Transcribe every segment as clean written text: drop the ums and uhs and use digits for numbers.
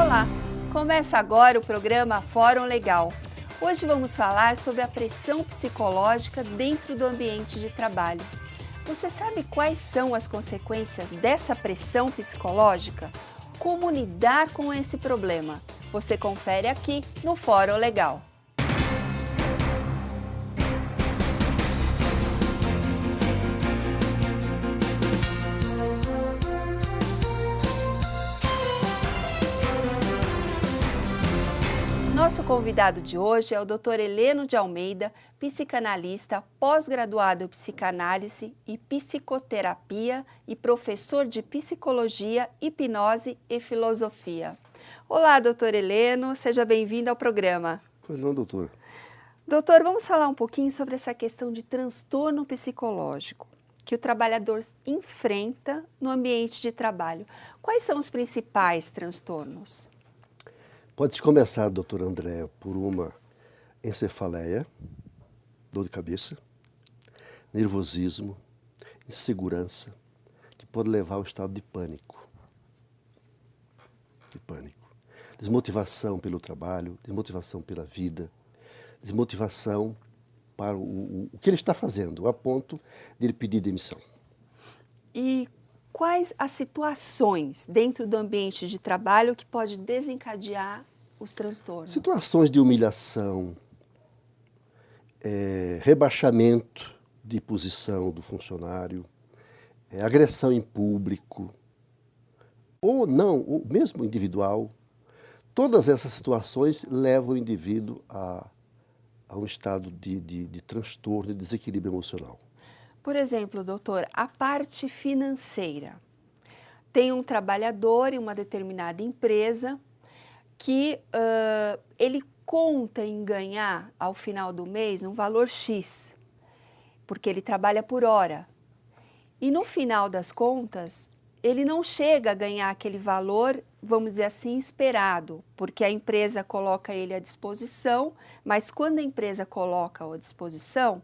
Olá! Começa agora o programa Fórum Legal. Hoje vamos falar sobre a pressão psicológica dentro do ambiente de trabalho. Você sabe quais são as consequências dessa pressão psicológica? Como lidar com esse problema? Você confere aqui no Fórum Legal. Nosso convidado de hoje é o Dr. Heleno de Almeida, psicanalista, pós-graduado em psicanálise e psicoterapia e professor de psicologia, hipnose e filosofia. Olá, doutor Heleno, seja bem-vindo ao programa. Pois não, doutora. Doutor, vamos falar um pouquinho sobre essa questão de transtorno psicológico que o trabalhador enfrenta no ambiente de trabalho. Quais são os principais transtornos? Pode-se começar, doutora Andréa, por uma encefaleia, dor de cabeça, nervosismo, insegurança, que pode levar ao estado de pânico. Desmotivação pelo trabalho, desmotivação pela vida, desmotivação para o que ele está fazendo, a ponto de ele pedir demissão. E quais as situações dentro do ambiente de trabalho que pode desencadear os transtornos? Situações de humilhação, rebaixamento de posição do funcionário, agressão em público, ou não, ou mesmo individual. Todas essas situações levam o indivíduo a um estado de transtorno e desequilíbrio emocional. Por exemplo, doutor, a parte financeira. Tem um trabalhador em uma determinada empresa que ele conta em ganhar ao final do mês um valor X, porque ele trabalha por hora. E no final das contas, ele não chega a ganhar aquele valor, vamos dizer assim, esperado, porque a empresa coloca ele à disposição, mas quando a empresa coloca à disposição,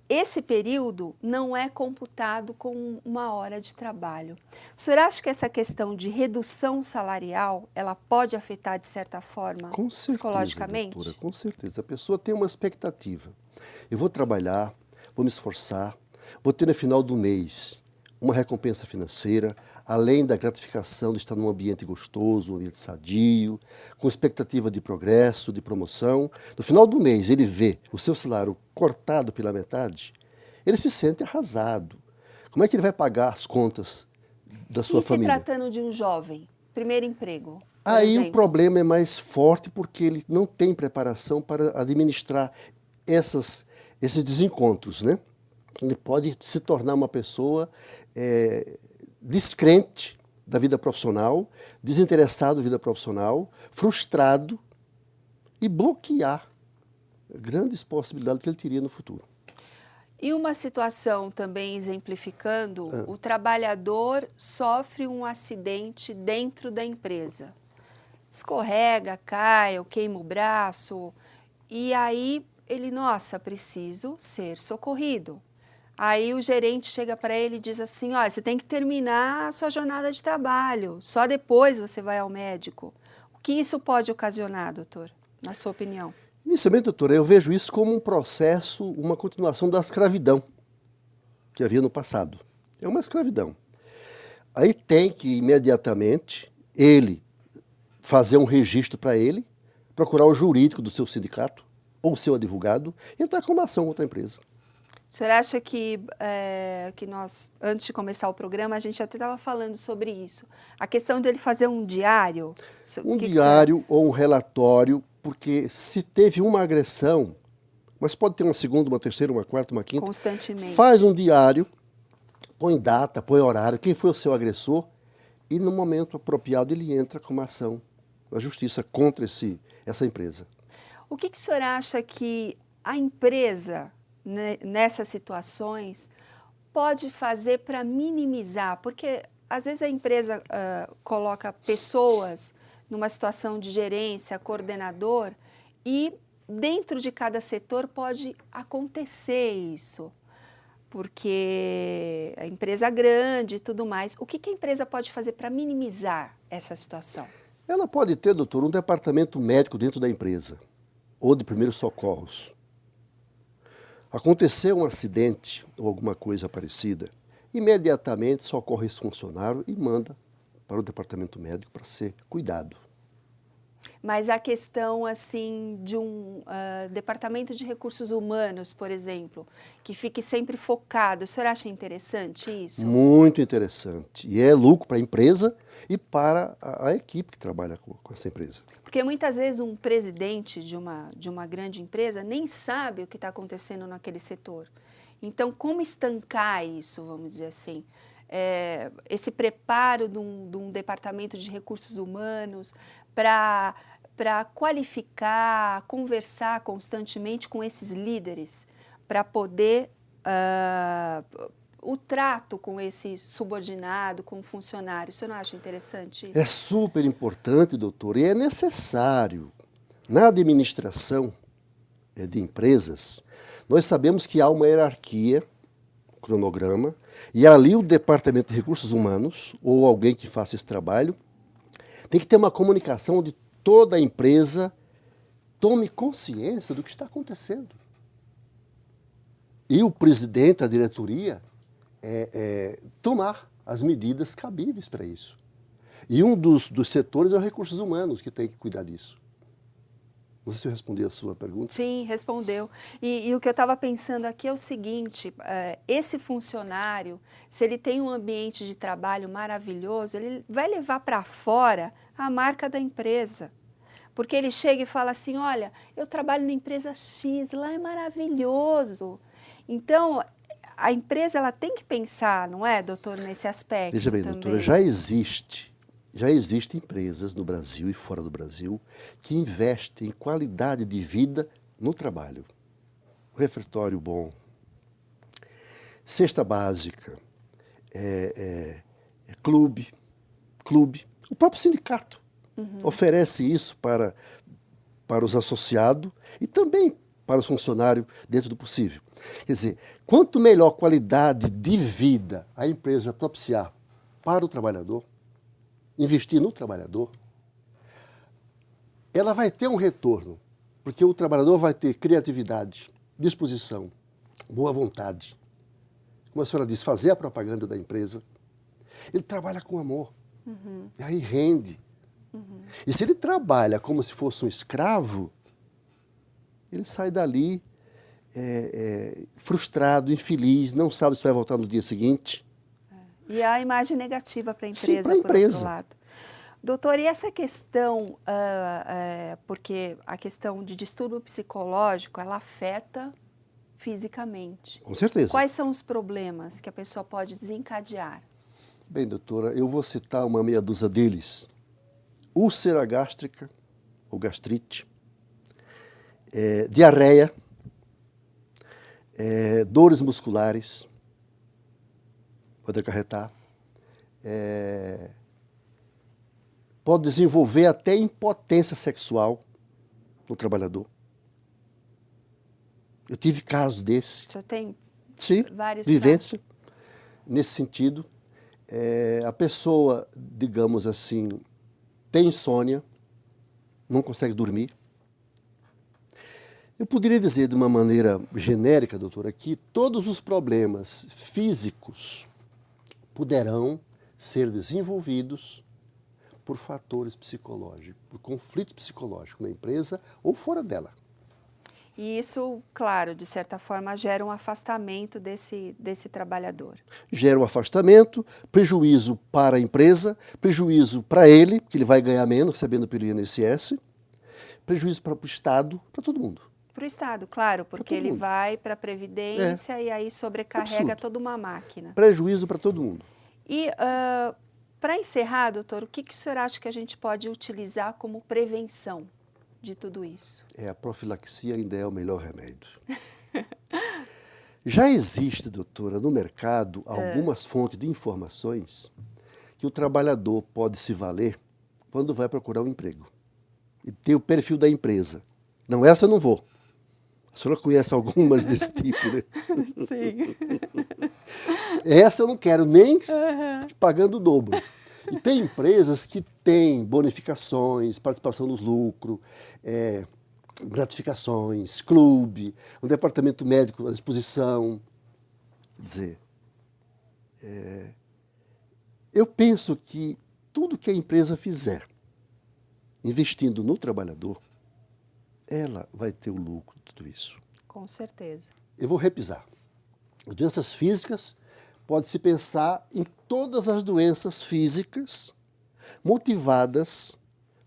esse período não é computado com uma hora de trabalho. O senhor acha que essa questão de redução salarial, ela pode afetar de certa forma Com certeza, psicologicamente? doutora, com certeza. A pessoa tem uma expectativa. Eu vou trabalhar, vou me esforçar, vou ter no final do mês uma recompensa financeira, além da gratificação de estar num ambiente gostoso, um ambiente sadio, com expectativa de progresso, de promoção. No final do mês, ele vê o seu salário cortado pela metade, ele se sente arrasado. Como é que ele vai pagar as contas da sua família? E se tratando de um jovem, primeiro emprego, por Aí exemplo? o problema é mais forte porque ele não tem preparação para administrar esses desencontros, né? Ele pode se tornar uma pessoa descrente da vida profissional, desinteressado da vida profissional, frustrado e bloquear grandes possibilidades que ele teria no futuro. E uma situação também exemplificando, o trabalhador sofre um acidente dentro da empresa. Escorrega, cai, ou queima o braço, e aí ele, nossa, preciso ser socorrido. Aí o gerente chega para ele e diz assim, olha, você tem que terminar a sua jornada de trabalho, só depois você vai ao médico. O que isso pode ocasionar, doutor, na sua opinião? Inicialmente, doutora, eu vejo isso como um processo, uma continuação da escravidão que havia no passado. É uma escravidão. Aí tem que imediatamente ele fazer um registro para ele, procurar o jurídico do seu sindicato ou o seu advogado e entrar com uma ação contra a empresa. O senhor acha que nós, antes de começar o programa, a gente até estava falando sobre isso. A questão dele fazer um diário? Um diário ou um relatório, porque se teve uma agressão, mas pode ter uma segunda, uma terceira, uma quarta, uma quinta. Constantemente. Faz um diário, põe data, põe horário, quem foi o seu agressor, e no momento apropriado ele entra com uma ação na justiça contra essa empresa. O que o senhor acha que a empresa, nessas situações, pode fazer para minimizar? Porque às vezes a empresa coloca pessoas numa situação de gerência, coordenador, e dentro de cada setor pode acontecer isso, porque a empresa é grande e tudo mais. O que a empresa pode fazer para minimizar essa situação? Ela pode ter, doutor, um departamento médico dentro da empresa, ou de primeiros socorros. Aconteceu um acidente ou alguma coisa parecida, imediatamente socorre esse funcionário e manda para o departamento médico para ser cuidado. Mas a questão, assim, de um departamento de recursos humanos, por exemplo, que fique sempre focado, o senhor acha interessante isso? Muito interessante. E é lucro para a empresa e para a equipe que trabalha com essa empresa. Porque muitas vezes um presidente de uma grande empresa nem sabe o que está acontecendo naquele setor. Então, como estancar isso, vamos dizer assim? Esse preparo de um departamento de recursos humanos para qualificar, conversar constantemente com esses líderes, para poder o trato com esse subordinado, com o funcionário. Você não acha interessante isso? É super importante, doutor, e é necessário. Na administração de empresas, nós sabemos que há uma hierarquia, cronograma, e ali o departamento de recursos humanos, ou alguém que faça esse trabalho, tem que ter uma comunicação onde toda a empresa tome consciência do que está acontecendo. E o presidente, a diretoria, tomar as medidas cabíveis para isso. E um dos setores é os recursos humanos, que tem que cuidar disso. Não sei se eu respondi a sua pergunta. Sim, respondeu. E o que eu estava pensando aqui é o seguinte, esse funcionário, se ele tem um ambiente de trabalho maravilhoso, ele vai levar para fora a marca da empresa. Porque ele chega e fala assim, olha, eu trabalho na empresa X, lá é maravilhoso. Então, a empresa ela tem que pensar, não é, doutor, nesse aspecto. Veja bem, também. doutora, já existem empresas no Brasil e fora do Brasil que investem em qualidade de vida no trabalho. Refeitório bom, cesta básica, clube. O próprio sindicato oferece isso para os associados e também para os funcionários dentro do possível. Quer dizer, quanto melhor qualidade de vida a empresa propiciar para o trabalhador, investir no trabalhador, ela vai ter um retorno, porque o trabalhador vai ter criatividade, disposição, boa vontade. Como a senhora disse, fazer a propaganda da empresa. Ele trabalha com amor, e aí rende. E se ele trabalha como se fosse um escravo, ele sai dali frustrado, infeliz, não sabe se vai voltar no dia seguinte. E a imagem negativa para a empresa, Sim, para a empresa. Por outro lado. Doutor, e essa questão, porque a questão de distúrbio psicológico, ela afeta fisicamente. Com certeza. Quais são os problemas que a pessoa pode desencadear? Bem, doutora, eu vou citar uma meia dúzia deles. Úlcera gástrica, ou gastrite, diarreia, dores musculares, pode acarretar, pode desenvolver até impotência sexual no trabalhador. Eu tive casos desses. Já tem vários vivência casos nesse sentido. A pessoa, digamos assim, tem insônia, não consegue dormir. Eu poderia dizer de uma maneira genérica, doutora, que todos os problemas físicos poderão ser desenvolvidos por fatores psicológicos, por conflitos psicológicos na empresa ou fora dela. E isso, claro, de certa forma, gera um afastamento desse trabalhador. Gera um afastamento, prejuízo para a empresa, prejuízo para ele, que ele vai ganhar menos recebendo pelo INSS, prejuízo para o Estado, para todo mundo. Para o Estado, claro, porque ele vai para a Previdência e aí sobrecarrega toda uma máquina. Prejuízo para todo mundo. E, para encerrar, doutor, o que o senhor acha que a gente pode utilizar como prevenção de tudo isso? A profilaxia ainda é o melhor remédio. Já existe, doutora, no mercado algumas fontes de informações que o trabalhador pode se valer quando vai procurar um emprego. E tem o perfil da empresa. Não, essa eu não vou. A senhora conhece algumas desse tipo, né? Sim. Essa eu não quero nem pagando o dobro. E tem empresas que têm bonificações, participação nos lucros, gratificações, clube, um departamento médico à disposição. Quer dizer, eu penso que tudo que a empresa fizer, investindo no trabalhador, ela vai ter o lucro de tudo isso. Com certeza. Eu vou repisar. As doenças físicas, pode-se pensar em todas as doenças físicas motivadas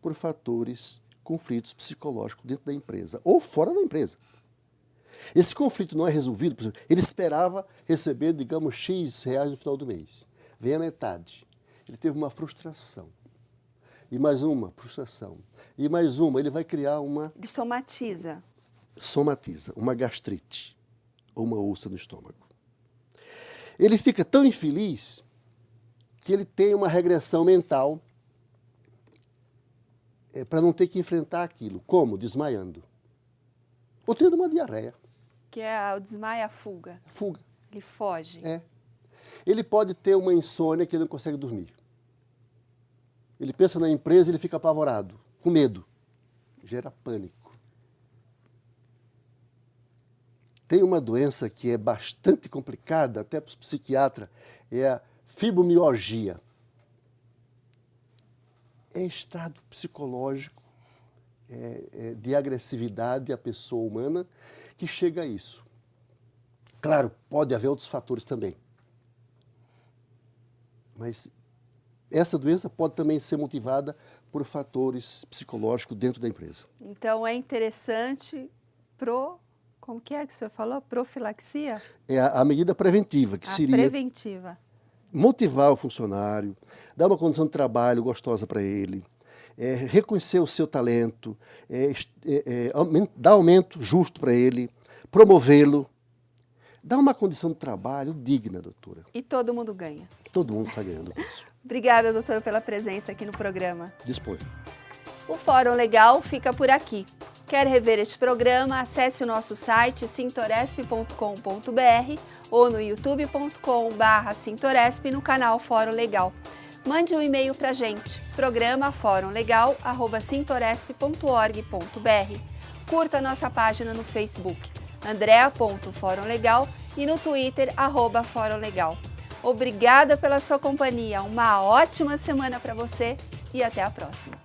por fatores, conflitos psicológicos dentro da empresa ou fora da empresa. Esse conflito não é resolvido, por exemplo, ele esperava receber, digamos, X reais no final do mês. Vem a metade. Ele teve uma frustração. E mais uma frustração. E mais uma, ele vai criar uma... Ele somatiza. Somatiza, uma gastrite ou uma úlcera no estômago. Ele fica tão infeliz que ele tem uma regressão mental para não ter que enfrentar aquilo. Como? Desmaiando. Ou tendo uma diarreia. Que é o desmaio, a fuga. Fuga. Ele foge. Ele pode ter uma insônia que ele não consegue dormir. Ele pensa na empresa e ele fica apavorado, com medo. Gera pânico. Tem uma doença que é bastante complicada, até para os psiquiatras, é a fibromialgia. É estado psicológico de agressividade à pessoa humana que chega a isso. Claro, pode haver outros fatores também. Mas essa doença pode também ser motivada por fatores psicológicos dentro da empresa. Então, é interessante como que o senhor falou? Profilaxia? É a medida preventiva, que seria preventiva. Motivar o funcionário, dar uma condição de trabalho gostosa para ele, reconhecer o seu talento, dar aumento justo para ele, promovê-lo, dar uma condição de trabalho digna, doutora. E todo mundo ganha. Todo mundo está ganhando com isso. Obrigada, doutor, pela presença aqui no programa. Dispõe. O Fórum Legal fica por aqui. Quer rever este programa? Acesse o nosso site sintoresp.com.br ou no youtube.com/sintoresp no canal Fórum Legal. Mande um e-mail para a gente, programa forumlegal@sintoresp.org.br. Curta nossa página no Facebook, andrea.forumlegal e no Twitter, @forumlegal. Obrigada pela sua companhia, uma ótima semana para você e até a próxima.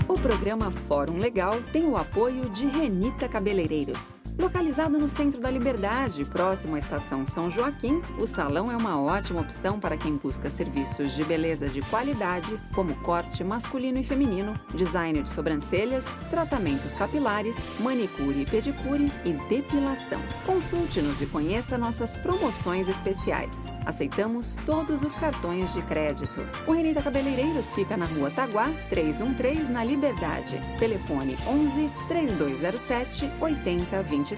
O programa Fórum Legal tem o apoio de Renita Cabeleireiros. Localizado no centro da Liberdade, próximo à estação São Joaquim, o salão é uma ótima opção para quem busca serviços de beleza de qualidade, como corte masculino e feminino, design de sobrancelhas, tratamentos capilares, manicure e pedicure e depilação. Consulte-nos e conheça nossas promoções especiais. Aceitamos todos os cartões de crédito. O Renita Cabeleireiros fica na Rua Taguá, 313, na Liberdade. Telefone 11 3207 8026.